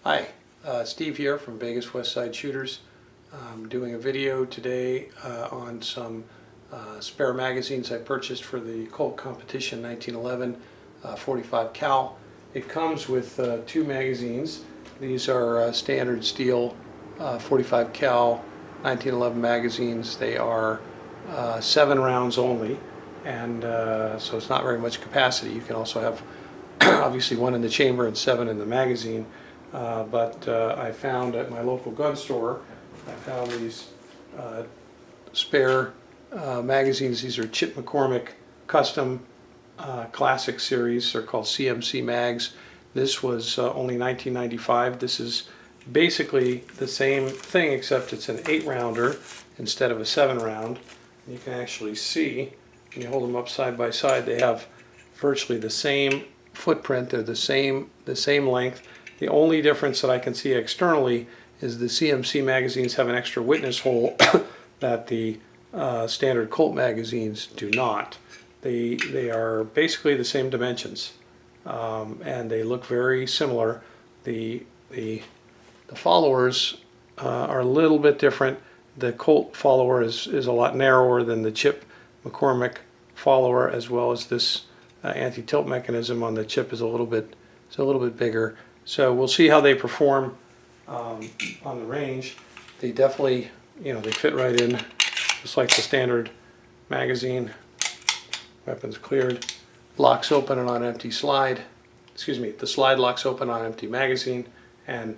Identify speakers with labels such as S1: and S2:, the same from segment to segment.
S1: Hi, Steve here from Vegas West Side Shooters. I'm doing a video today on some spare magazines I purchased for the Colt Competition 1911 45 cal. It comes with two magazines. These are standard steel 45 cal 1911 magazines. They are 7 rounds only, and so it's not very much capacity. You can also have obviously 1 in the chamber and 7 in the magazine. But I found at my local gun store, I found these spare magazines. These are Chip McCormick Custom Classic Series. They're called CMC mags. This was only $19.95. This is basically the same thing, except it's an 8-rounder instead of a 7-round. You can actually see, when you hold them up side by side, they have virtually the same footprint. They're the same length. The only difference that I can see externally is the CMC magazines have an extra witness hole that the standard Colt magazines do not. They are basically the same dimensions, and they look very similar. The followers are a little bit different. The Colt follower is a lot narrower than the Chip McCormick follower, as well as this anti-tilt mechanism on the Chip is a little bit bigger. So we'll see how they perform on the range. They definitely, they fit right in, just like the standard magazine. Weapons cleared. Locks open on empty slide. Excuse me, the slide locks open on empty magazine, and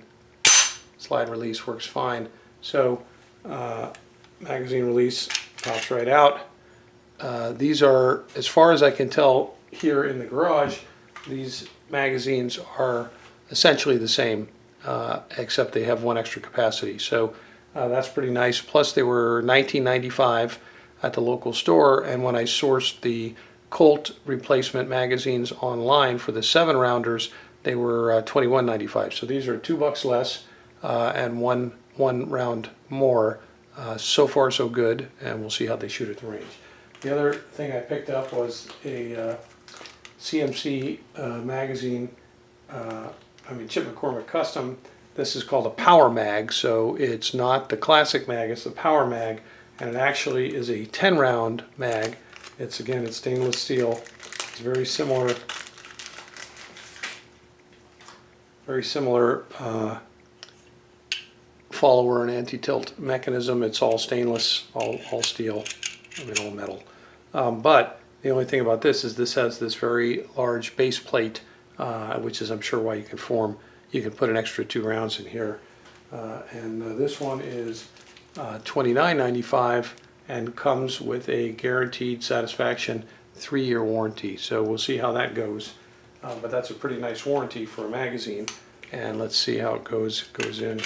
S1: slide release works fine. So magazine release pops right out. These are, as far as I can tell here in the garage, these magazines are essentially the same, except they have 1 extra capacity. So that's pretty nice. Plus they were $19.95 at the local store, and when I sourced the Colt replacement magazines online for the 7-rounders, they were $21.95. So these are $2 less and one round more. So far so good, and we'll see how they shoot at the range. The other thing I picked up was a CMC magazine. Chip McCormick Custom. This is called a Power Mag, so it's not the classic mag, it's the Power Mag, and it actually is a 10-round mag. It's stainless steel. It's very similar follower and anti-tilt mechanism. It's all stainless, all steel, all metal. But the only thing about this is this has this very large base plate, which is, I'm sure, why you can put an extra 2 rounds in here. This one is $29.95 and comes with a guaranteed satisfaction 3-year warranty. So we'll see how that goes. But that's a pretty nice warranty for a magazine. And let's see how it goes in.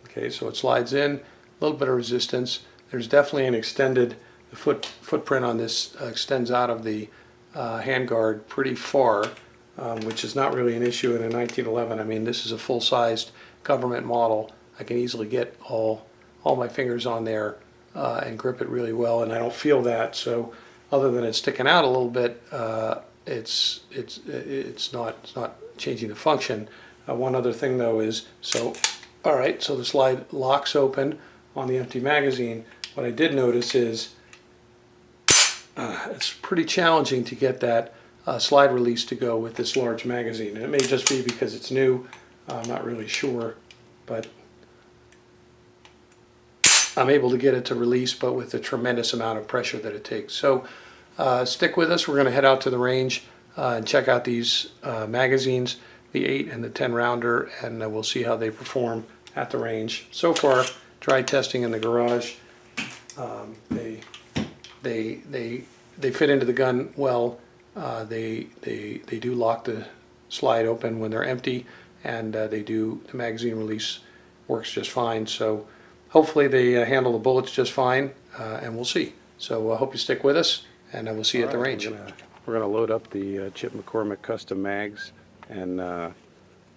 S1: Okay, so it slides in, a little bit of resistance. There's definitely an extended, the footprint on this extends out of the handguard pretty far, which is not really an issue in a 1911. This is a full-sized government model. I can easily get all my fingers on there and grip it really well, and I don't feel that. So other than it sticking out a little bit, it's not changing the function. One other thing though is, all right, so the slide locks open on the empty magazine. What I did notice is it's pretty challenging to get that slide release to go with this large magazine. And it may just be because it's new, I'm not really sure, but I'm able to get it to release, but with the tremendous amount of pressure that it takes. So stick with us. We're going to head out to the range and check out these magazines, the 8 and the 10-rounder, and we'll see how they perform at the range. So far, dry testing in the garage. They fit into the gun well. They do lock the slide open when they're empty, and the magazine release works just fine. So hopefully they handle the bullets just fine, and we'll see. So I hope you stick with us, and we'll see you at the range. We're going to load up the Chip McCormick Custom mags and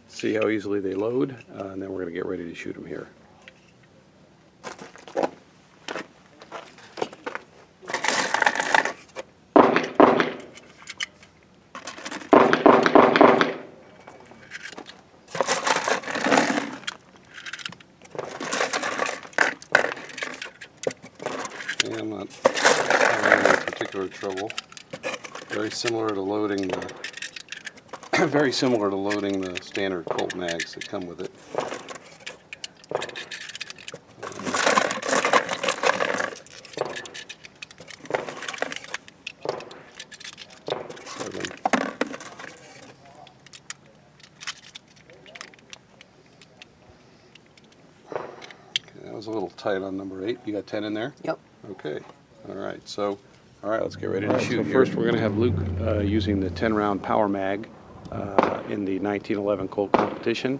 S1: see how easily they load, and then we're going to get ready to shoot them here.
S2: not having any particular trouble. Very similar to loading the standard Colt mags that come with it. That was a little tight on number 8. You got 10 in there?
S3: Yep.
S2: Okay. All right. Let's get ready to shoot. So first, we're going to have Luke using the 10-round power mag in the 1911 Colt Competition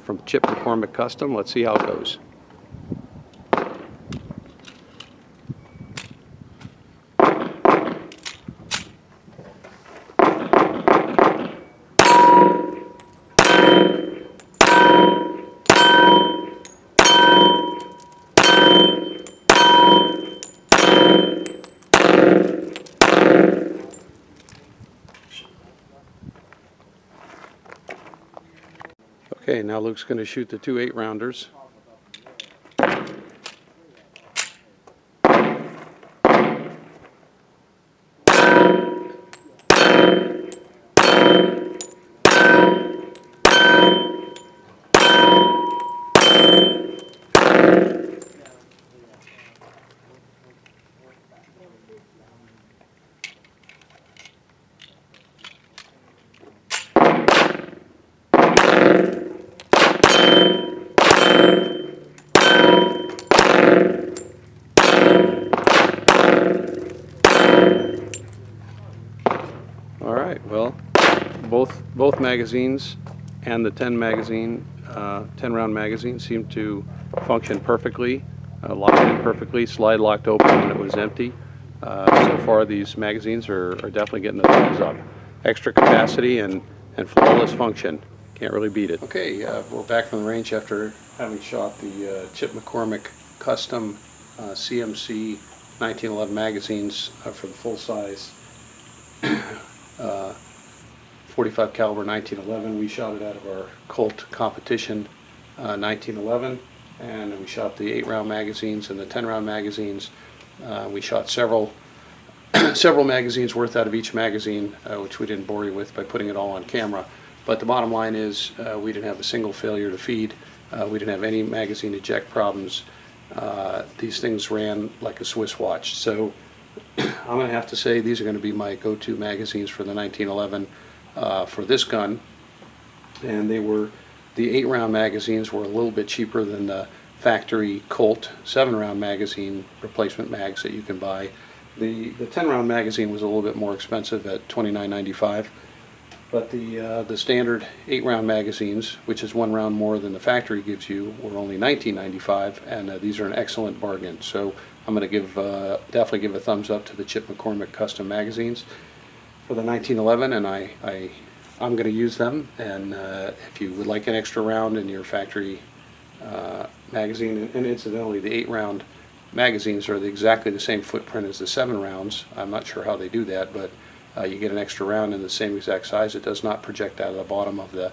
S2: from Chip McCormick Custom. Let's see how it goes. Okay, now Luke's going to shoot the 2 8-rounders. All right, well, both magazines and the 10-round magazine seem to function perfectly, locked in perfectly, slide locked open when it was empty. So far these magazines are definitely getting the thumbs up. Extra capacity and flawless function. Can't really beat it. Okay, we're back from the range after having shot the Chip McCormick Custom CMC 1911 magazines for the full size 45 caliber 1911. We shot it out of our Colt Competition 1911, and we shot the 8-round magazines and the 10-round magazines. We shot several magazines worth out of each magazine, which we didn't bore you with by putting it all on camera. But the bottom line is we didn't have a single failure to feed. We didn't have any magazine eject problems. These things ran like a Swiss watch. So I'm going to have to say these are going to be my go-to magazines for the 1911 for this gun. And the 8-round magazines were a little bit cheaper than the factory Colt 7-round magazine replacement mags that you can buy. The 10-round magazine was a little bit more expensive at $29.95, but the standard 8-round magazines, which is 1 round more than the factory gives you, were only $19.95, and these are an excellent bargain. So I'm going to definitely give a thumbs up to the Chip McCormick Custom magazines for the 1911, and I'm going to use them. And if you would like an extra round in your factory magazine, and incidentally the 8-round magazines are exactly the same footprint as the 7 rounds. I'm not sure how they do that, but you get an extra round in the same exact size. It does not project out of the bottom of the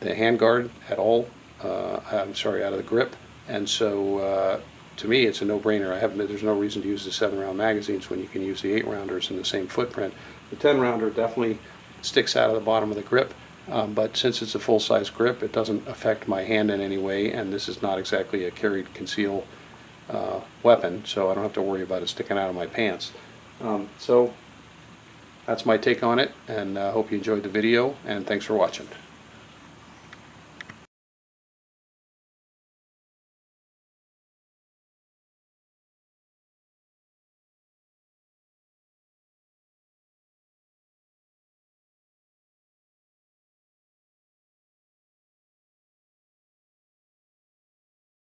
S2: handguard at all. I'm sorry, out of the grip. And so to me it's a no-brainer. There's no reason to use the 7-round magazines when you can use the 8-rounders in the same footprint. The 10-rounder definitely sticks out of the bottom of the grip, but since it's a full-size grip, it doesn't affect my hand in any way, and this is not exactly a carried conceal weapon, so I don't have to worry about it sticking out of my pants. So that's my take on it, and I hope you enjoyed the video, and thanks for watching.